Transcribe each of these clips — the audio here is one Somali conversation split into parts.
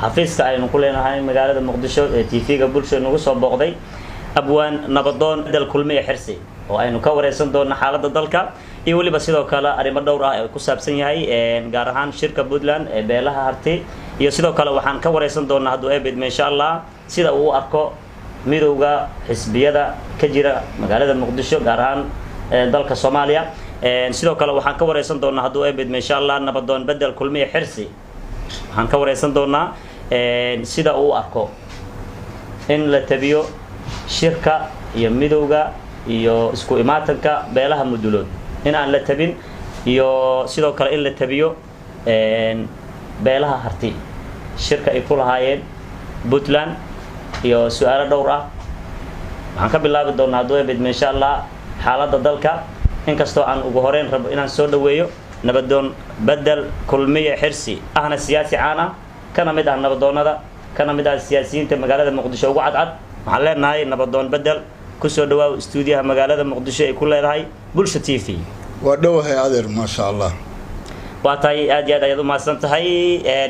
xafiiska aynu ku leenahay magaalada Muqdisho ee TV-ga bulshada nagu soo booqday abwaan nabadoon dal kulmiye xirsi oo aynu ka wareysan doona xaaladda dalka iyo waliba sidoo kale arrimo dhowr ah oo ku saabsan yahay gaar ahaan shirka Puntland ee beelaha harti iyo sidoo kale waxaan ka wareysan doonaa hadduu eebid insha Allah sida uu arko midowga xisbiyada ka jira magaalada Muqdisho gaar ahaan dalka Soomaaliya sidoo kale waxaan ka wareysan doonaa hadduu eebid insha Allah nabadoon bedel kulmiye xirsi waxaan ka wareysan doonaa sida uu arko in la tabiyo shirka iyo midowga iyo isku imaatanka beelaha mudulood in aan la tabin iyo sidoo kale in la tabiyo beelaha harti shirka ay ku lahaayeen Puntland iyo su'aalo dhowr ah waxaan ka bilaabi doonaa hadduu eebid insha Allah xaaladda dalka inkastoo aan ugu horeyn rabo inaan soo dhaweeyo nabadoon bedel kulmiye xirsi ahna siyaasi caan ah kana mid ah nabadoonada kana mid ah siyaasiyiinta magaalada Muqdisho ugu cadcad waxaan leenahay nabadoon bedel ku soo dhawaaw stuudiyaha magaalada Muqdisho ay ku leedahay bulsha TV waa dhawahay adeer ma sha Allah waatay aad iyo aad ayaad u mahadsan tahay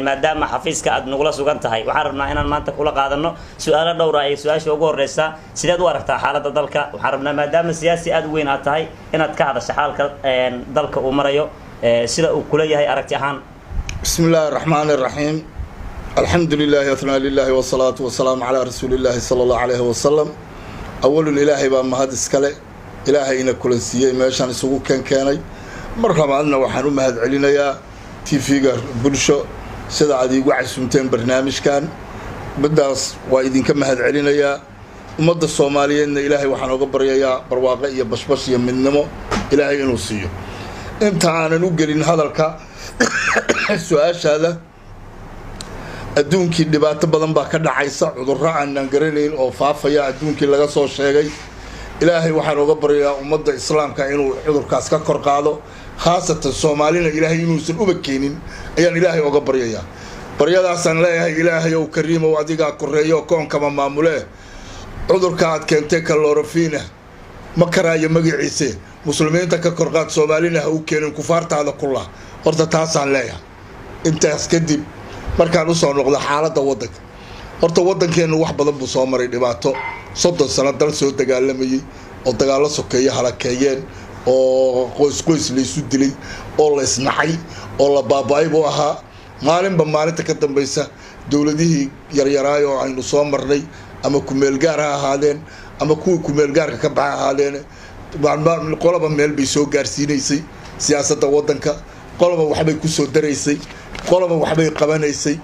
maadaama xafiiska aad nagula sugan tahay waxaan rabnaa inaan maanta kula qaadano su'aalo dhowr ah iyo su'aasha ugu horeysa sideed u aragtaa xaaladda dalka waxaan rabnaa maadaama siyaasi aad weyn aad tahay inaad ka hadasho xaalka dalka uu marayo sida uu kula yahay aragti ahaan bismillaahir rahmaanir rahiim alxamdulilaahi wa lillahi wa salaatu wa salaam ala rasuulillahi sallallahu alayhi wa sallam awwalul ilaahi baa mahad iskale ilaahayna kula siiyay meeshan isugu keenay mar labaadna waxaan u mahad celinayaa TV-ga bulsho sida aad igu casuumteen barnaamijkan badaas waa idinka mahad celinayaa ummadda Soomaaliyeedna ilaahay waxaan uga baryayaa barwaaqo iyo bashbash iyo midnimo ilaahay inuu siiyo inta aanan u gelin hadalka su'aashaada adduunkii dhibaato badan baa ka dhacaysa cudurro aan garanayn oo faafaya adduunkii laga soo sheegay ilaahay waxaan uga baryayaa ummadda islaamka inuu cudurkaas ka kor qaado khaasatan Soomaalina ilaahay inuusan uba keenin ayaan ilaahay uga baryayaa baryadaasaan leeyahay ilaahay oo kariim oo adiga koreeyo koonkama maamule cudurka aad keentay kalorofina ma karaayo magaciisa muslimiinta ka kor qaad Soomaalina ha u keenin kufaartaada kullah horta taasaan leeyahay intaas kadib markaan u soo noqdo xaaladda waddanka horta waddankeenu wax badan buu soo maray dhibaato 30 sano dal soo dagaalamayay oo dagaalo sokeeyo halakeeyeen oo qoys la isu dilay oo la isnaxay oo la baabay buu ahaa maalinba maalinta ka dambaysa dawladihii yaryaraay oo aynu soo marnay ama ku meel gaar ah ahaadeen ama kuwa ku meel gaarka ka baxay ahaadeen qolaba meel bay soo gaarsiinaysay siyaasadda waddanka qolaba waxbay ku soo dareysay qolaba waxbay qabanaysay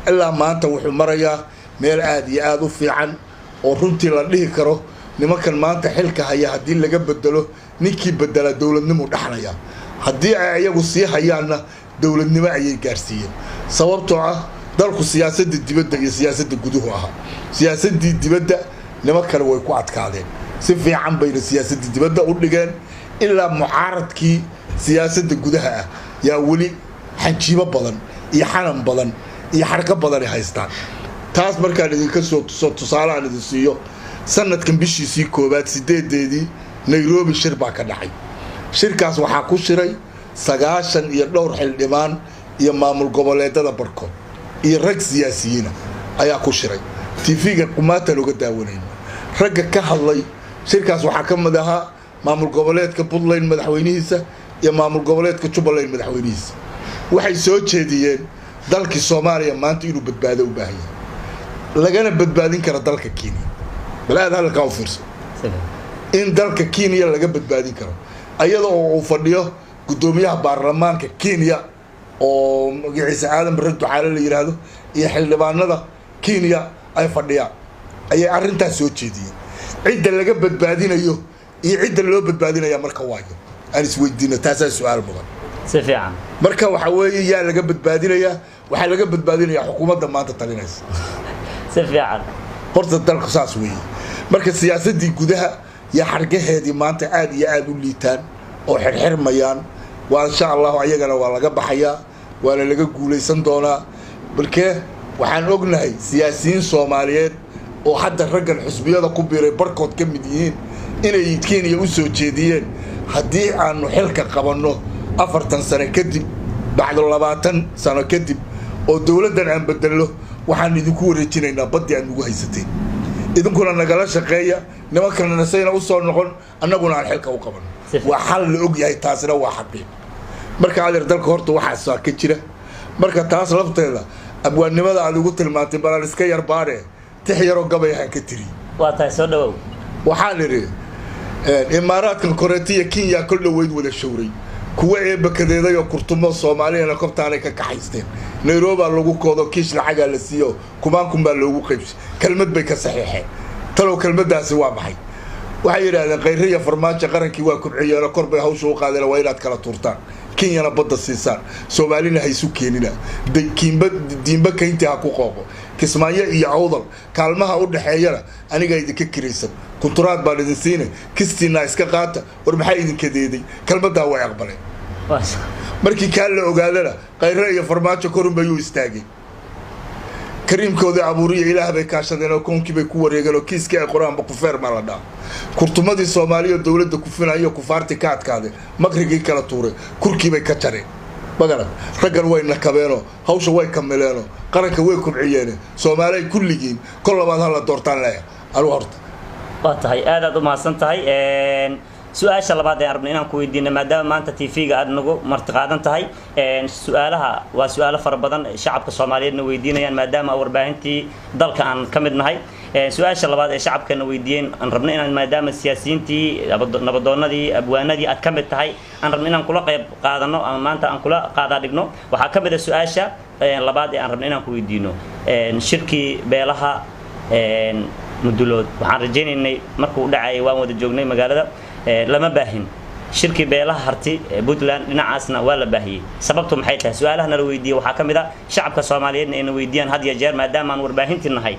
ilaa maanta wuxuu marayaa meel aad iyo aad u fiican oo runtii la dhihi karo nimankan maanta xilka haya haddii laga bedelo ninkii bedela dawladnimo dhaxlaya haddii ay ayagu sii hayaanna dawladnimo ayay gaarsiiyeen sababtoo ah dalku siyaasadda dibadda iyo siyaasadda guduhu ahaa siyaasaddii dibadda nimankana way ku adkaadeen si fiican bayna siyaasadda dibadda u dhigeen ilaa mucaaradkii siyaasadda gudaha ah yaa weli xajiibo badan iyo xanan badan iyo xarqo badan ay haystaan taas markaan idinka soo tusaale aan idin siiyo sanadkan bishiisii koobaad 8deedii Nairobi shir baa ka dhacay shirkaas waxaa ku shiray 90 iyo dhowr xildhibaan iyo maamul goboleedada barkood iyo rag siyaasiyiin ayaa ku shiray TV-ga qumaata looga daawanay ragga ka hadlay shirkaas waxaa ka mid ahaa maamul goboleedka Puntland madaxweynihiisa iyo maamul goboleedka Jubaland madaxweynihiisa waxay soo jeediyeen dalkii Soomaaliya maanta inuu badbaado u baahan yahay lagana badbaadin karo dalka Kenya balaad halka u fiirso in dalka Kenya laga badbaadin karo ayadoo uu fadhiyo gudoomiyaha baarlamaanka Kenya oo magaciisa aadan barado xaalad la yiraahdo iyo xildhibaanada Kenya ay fadhiyaan ayay arintaas soo jeediyeen cidda laga badbaadinayo iyo cidda loo badbaadinayo marka waayo aan isweydiino taas su'aal mudan si fiican marka waxa weeye yaa laga badbaadinayaa waxa laga badbaadinayaa xukuumadda maanta talinaysa si fiican horta dalku saas weeye marka siyaasadii gudaha ya xargaheedii maanta aad iyo aad u liitaan oo xirxirmayaan waa insha Allah ayagana waa laga baxayaa waa laga guuleysan doonaa balkee waxaan ognahay siyaasiyiin Soomaaliyeed oo hadda raggan xisbiyada ku biiray barkood ka mid yihiin inay Kenya u soo jeediyeen haddii aanu xilka qabanno 40 sano kadib بعد 20 سنة كدب oo dawladan aan bedelo waxaan idinku wareejinaynaa baddi aad nagu haysateen idinkuna nagala shaqeeya nimankana nasayna u soo noqon annaguna aan xilka u qaban waa xal la og yahay taasina waa xaqiiq marka adeer dalka horta waxaasaa ka jira marka taas lafteeda abwaannimada aad ugu tilmaantay balaan iska yar baadhe tix yaroo gabay ahaan ka tiri waa tahay soo dhawow waxaan idhi imaaraadkan koreetiya kenya kol dhoweyd wada showray kuwa eebakadeeday oo kurtumo soomaaliyana kobtaanay ka kaxaysteen nairobia lagu koodo kiish lacagaa la siiyo kumaan baa loogu qaybsay kelmad bay ka saxiixeen talow kelmaddaasi waa maxay waxay yidhaahdeen khayriya farmaajo qarankii waa kubciyeeno kor bay hawsha u qaadeen waa inaad kala tuurtaan kenyana badda siisaan soomaalina haysu keenina diimba kayntii ha ku qooqo kismaayo iyo awdal kaalmaha u dhaxeeyana anigaa idinka kiraysan kunturaad baan idin siina kistiinaa iska qaata war maxaa idinka deeday kelmaddaa way aqbaleen markii kaa la ogaadana khayre iyo farmaajo korun bayuu istaagay kariimkoodii abuuriya ilaah bay kaashadeen oo koonkii bay ku wareegeen oo kiiskii ay qoraanba kufeer baa la dhaha kurtumadii soomaaliya dowladda kufinayo kufaartii ka adkaadeen makrigii kala tuuray kurkii bay ka jareen magarad raggan way nakabeenoo hawsha way kamileeno qaranka way kubciyeene soomaaliya kulligiin kol labaad ha la doortaan leeya anugu horta waa tahay aadaad u mahadsan tahay su-aasha labaad ee arabna inaan ku weydiino maadaama maanta tv-ga aad nagu martiqaadan tahay su-aalaha waa su-aalo fara badan shacabka soomaaliyeedna weydiinayaan maadaama warbaahintii dalka aan ka mid nahay su-aasha labaad ee shacabkana weydiiyeen aan rabno inaan maadaama siyaasiyiintii nabadoonadii abwaanadii aad ka mid tahay aan rabno inaan kula qayb qaadano ama maanta aan kula qaadaa dhigno waxaa ka mid a su-aasha labaad ee aan rabno inaan ku weydiino shirkii beelaha mudulood waxaan rajaynaynay markuu dhacayay waan wada joognay magaalada lama baahin shirkii beelaha harti Puntland dhinacaasna waa la baahiyay sababtu maxay tahay su'aalaha nala weydiiyay waxaa kamid ah shacabka Soomaaliyeedna inay weydiiyaan had iyo jeer maadaama aan warbaahintii nahay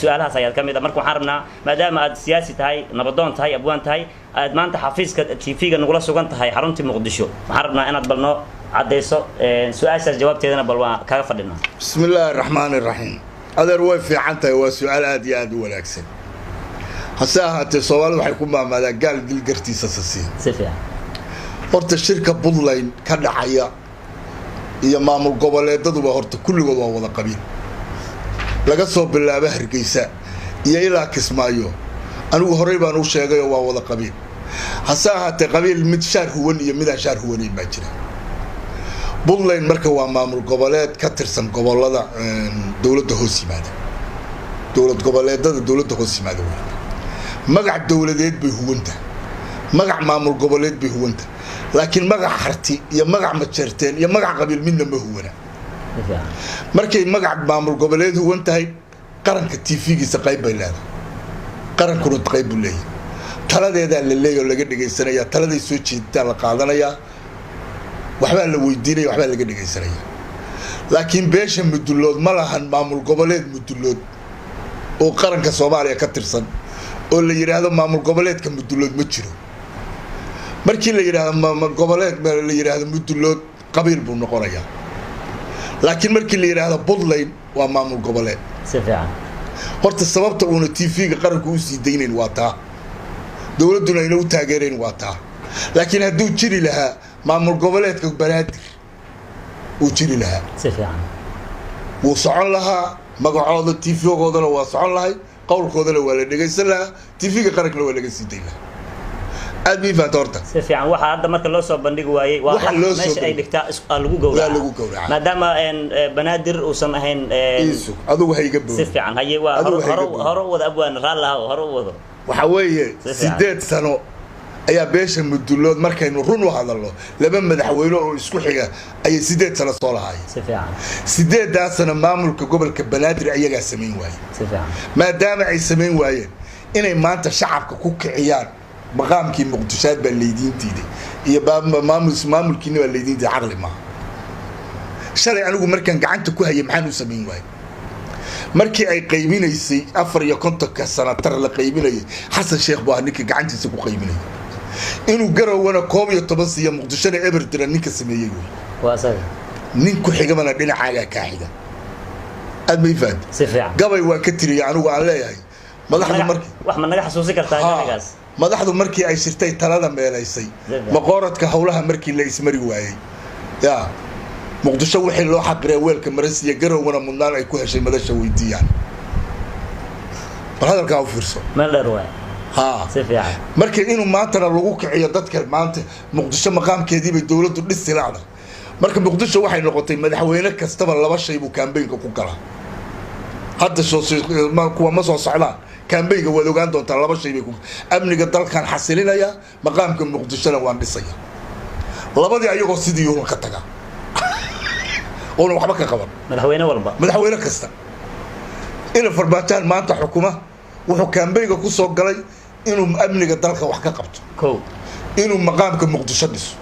su'aalahaas ayaa kamid ah marka waxaan rabnaa maadaama aad siyaasi tahay nabadoon tahay abwaan tahay aad maanta xafiiska TV-ga nagula sugan tahay xaruntii Muqdisho waxaan rabnaa inaad balno cadeyso su'aashaas jawaabteedana bal waa kaga fadhinaa bismillaahir rahmaanir rahiim adeer way fiican tahay waa su'aal aad iyo aad u wanaagsan hase ahaatee Soomaalidu waxay ku maamaadaan gaal dil gartiisa sasiin si fiican horta shirka Puntland ka dhacaya iyo maamul goboleedaduba horta kulligood waa wada qabiil laga soo bilaabo Hargeysa iyo ilaa Kismaayo anigu horey baan u sheegay waa wada qabiil hase ahaatee qabiil mid shaar huwan iyo mid aan shaar huwaneyn baa jira Puntland marka waa maamul goboleed ka tirsan gobolada dawladda hoos yimaada dawlad goboleedada dawladda hoos yimaada magac dawladeed bay huwanta magac maamul goboleed bay huwanta laakiin magac harti iyo magac majeerteen iyo magac qabiil midna ma huwana markay magac maamul goboleed huwan tahay qaranka TV-giisa qayb bay leedahay qarankuna qayb buu leeyahay taladeeda la leeyahay oo laga dhageysanaya taladay soo jeedtaa la qaadanaya waxba la weydiinaya waxba laga dhageysanaya laakiin beesha mudulood ma lahan maamul goboleed mudulood oo qaranka Soomaaliya ka tirsan oo la yiraahdo maamul goboleedka mudulood ma jiro markii la yiraahdo maamul goboleed ma la yiraahdo mudulood qabiil buu noqonayaa laakiin markii la yiraahdo Puntland waa maamul goboleed si fiican horta sababta uu TV-ga qaranku u sii deyneen waa taa dawladuna inuu taageereen waa taa laakiin hadduu jiri lahaa maamul goboleedka Banaadir uu jiri lahaa si fiican wuu socon lahaa magacooda TV-goodana waa socon lahay qowlkoodana waa la dhageysan lahaa TV-ga qaranka waa laga sii deyn lahaa aad bay faantoorta si fiican waxa hadda marka loo soo bandhigi waayay waa meesha ay dhigtaa lagu gowraca maadaama Banaadir uusan ahayn adigu hayga buu si fiican haye waa horo wada abwaan raalaha horo wado waxa weeye 8 sano ayaa beesha mudulood markaynu run u hadalno laba madaxweyne oo isku xiga ayay 8 sano soo lahaayeen si fiican 8 sano maamulka gobolka Banaadir ayaga sameyn waayay si fiican maadaama ay sameyn waayeen inay maanta shacabka ku kiciyaan maqaamkii Muqdisho baa leeydiintiide iyo maamulkiina baa leeydiintiide aqli ma shalay anigu markaan gacanta ku hayay maxaan u sameyn waayay markii ay qaybinaysay 54 sanatar la qaybinayay Xasan Sheekh baa ninka gacantiisa ku qaybinayay inuu garowana 12 siiyo Muqdishona Everton ninka sameeyay waa sax nin ku xigmana dhinacaaga ka xiga aad ma ifad si fiican gabay waa ka tiriyay anigu aan leeyahay madaxdu markii wax ma naga xasuusi kartaa gabaygaas madaxdu markii ay shirtay talada meelaysay maqooradka hawlaha markii la ismari waayay ya muqdisho wixii loo xaqiray weelka marasiya garowna mudnaan ay ku heshay madasha weydiiyaan bal hadalkaa u fiirso meel dheer waay ها markii inuu maantana lagu kiciyo dadka maanta muqdisho maqaamkeedii bay dawladdu dhisi lahayd marka muqdisho waxay noqotay madaxweyne kastaba laba shay buu campaign-ka ku galaa hadda kuwa ma soo socdaan campaign-ga waad ogaan doontaa laba shay bay ku amniga dalkan xasilinaya maqaamka muqdishona waan dhisaya labadii ayagoo sidii uu ka taga oo waxba ka qaban madaxweyne kasta ina farbaataan maanta xukuma wuxuu campaign-ga ku soo galay inuu amniga dalka wax ka qabto inuu maqaamka muqdisho dhiso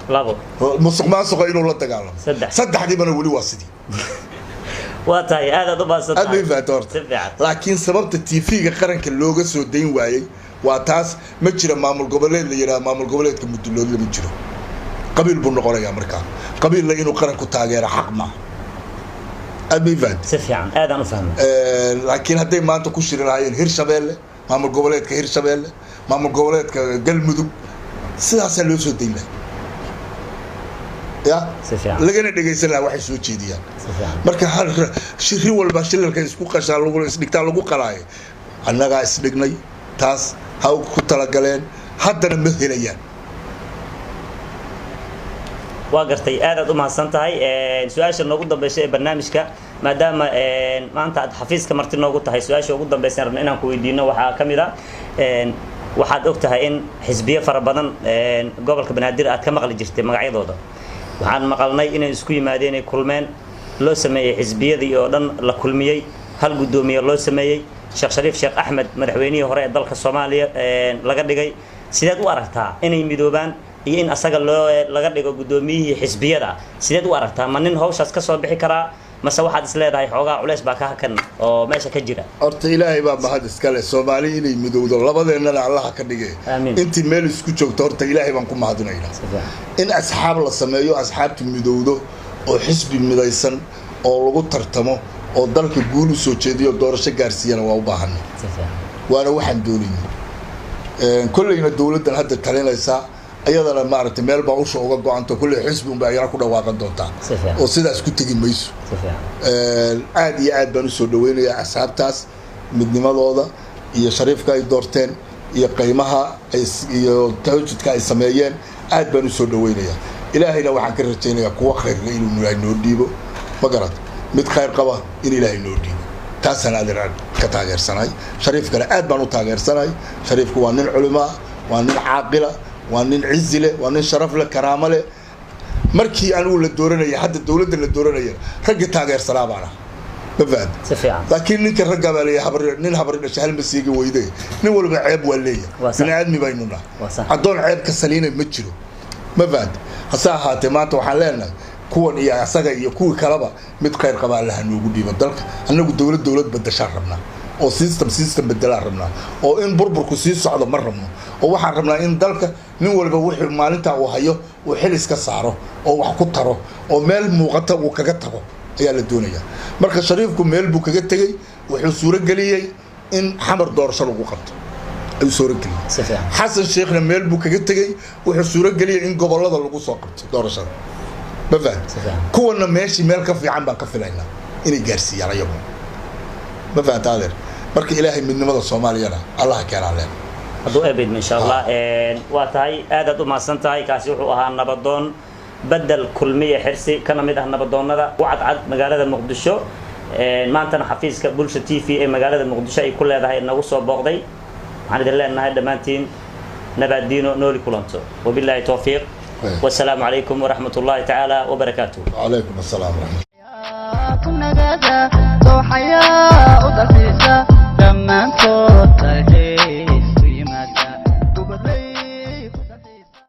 musuqmaasuqa inuu la dagaalamo saddexdiibana weli waa sidii waa tahay aad u baasan laakiin sababta TV-ga qaranka looga soo dayn waayay waa taas ma jira maamul goboleed la yiraahdo maamul goboleedka Mudulood lama jiro qabiil buu noqonayaa markaa qabiil la inuu qaranku taageero xaq ma سفيان هذا نفهم لكن هدي ما أنت كشري رايين هيرشابيل مامور قبلات كهيرشابيل مامور قبلات كقلمدو سلاسة لوسو دينه يا سفيان لقينا دقيقة سنة واحد سوى كذي مركز هال شري والباشلة كان يسقو قشال لقول إسنكتال لقول قراي أنا قاعد إسنكني تاس هاو كتلا قلين حتى نمثليان وقرتي aad u mahadsantahay su'aasha noogu dambeysay barnaamijka maadaama maanta aad xafiiska marti noogu tahay su'aasha ugu dambeysay rabna inaan ku weydiino waxa kamid ah waxaad ogtahay in xisbiye fara badan gobolka Banaadir aad ka maqli jirtay magacyadooda waxaan maqalnay inay isku yimaadeen ay kulmeen loo sameeyay xisbiyadii oo dhan la kulmiyay hal gudoomiye loo sameeyay Sheekh Shariif Sheekh Ahmed madaxweynihii hore ee dalka Soomaaliya laga dhigay sideed u aragtaa inay midoobaan iyo in asaga loo laga dhigo gudoomiyihii xisbiyada sideed u aragtaa ma nin hawshaas ka soo bixi karaa mase waxaad is leedahay xoogaa culeys baa ka hakan oo meesha ka jira horta ilaahay baa mahad iska leh Soomaali inay midowdo labadeennana Allah ka dhigay intii meel isku joogto horta ilaahay baan ku mahadinaynaa in asxaab la sameeyo asxaabtu midowdo oo xisbi midaysan oo lagu tartamo oo dalka guul u soo jeediyo doorasho gaarsiiyana waa u baahan waana waxaan doonayay kullayna dawladdan hadda talinaysa ayadana maaragtay meel baa u soo uga go'anto kulli xisbi un baa ayana ku dhawaaqan doontaa oo sidaas ku tagi mayso aad iyo aad baan u soo dhaweynayaa asxaabtaas midnimadooda iyo shariifka ay doorteen iyo qiimaha iyo tawajudka ay sameeyeen aad baan u soo dhaweynayaa ilaahayna waxaan ka rajaynayaa kuwa khayr leh inuu ilaahay noo dhiibo ma garad mid khayr qaba in ilaahay noo dhiibo taasana aad ka taageersanahay shariifkana aad baan u taageersanahay shariifku waa nin culimo waa nin caaqila وأن عزله وأن شرف له كرامة له مركي أنا ولا دورنا حتى الدولة اللي دورنا رجع تاجر سلام على بفهم لكن نك الرجع بالي حبر نحبر الشهر مسيجي ويده نقول بعيب ولا من عدم بيننا عدون عيب كسلين متشلو بفهم هسا تمات وحلنا كون يا سجى يكون كلامه متخير قبل له نوجودي بدلك أنا الدولة بدشربنا oo system bedela rabnaa oo in burburku sii socdo mar rabno oo waxaan rabnaa in dalka nin walba wixii maalinta uu hayo uu xil iska saaro oo wax ku taro oo meel muuqata uu kaga tago ayaa la doonayaa marka shariifku meel buu kaga tagay wuxuu suuro galiyay in xamar doorasho lagu qabto ay suuro galiyay xasan sheekhna meel buu kaga tagay wuxuu suuro galiyay in gobolada lagu soo qabto doorashada bafaan kuwana meeshii meel ka fiican baan ka filaynaa inay gaarsiiyaan ayagu bafaan taadeer marka ilaahay midnimada Soomaaliyana Allah keenaa leen haduu eebid insha Allah waa tahay aad u maasantahay kaasi wuxuu ahaa nabadoon بدل كلمية حرسي كنا مده نبضوننا وعد عد مقالة المقدشة ما أنتنا حفيز كبولش تي في مقالة المقدشة كل هذا هي النوصة بغضي عن الله إن هذا مانتين نبات دينه نوري كلانتو وبالله توفيق والسلام عليكم ورحمة الله تعالى وبركاته. وعليكم السلام ورحمة الله.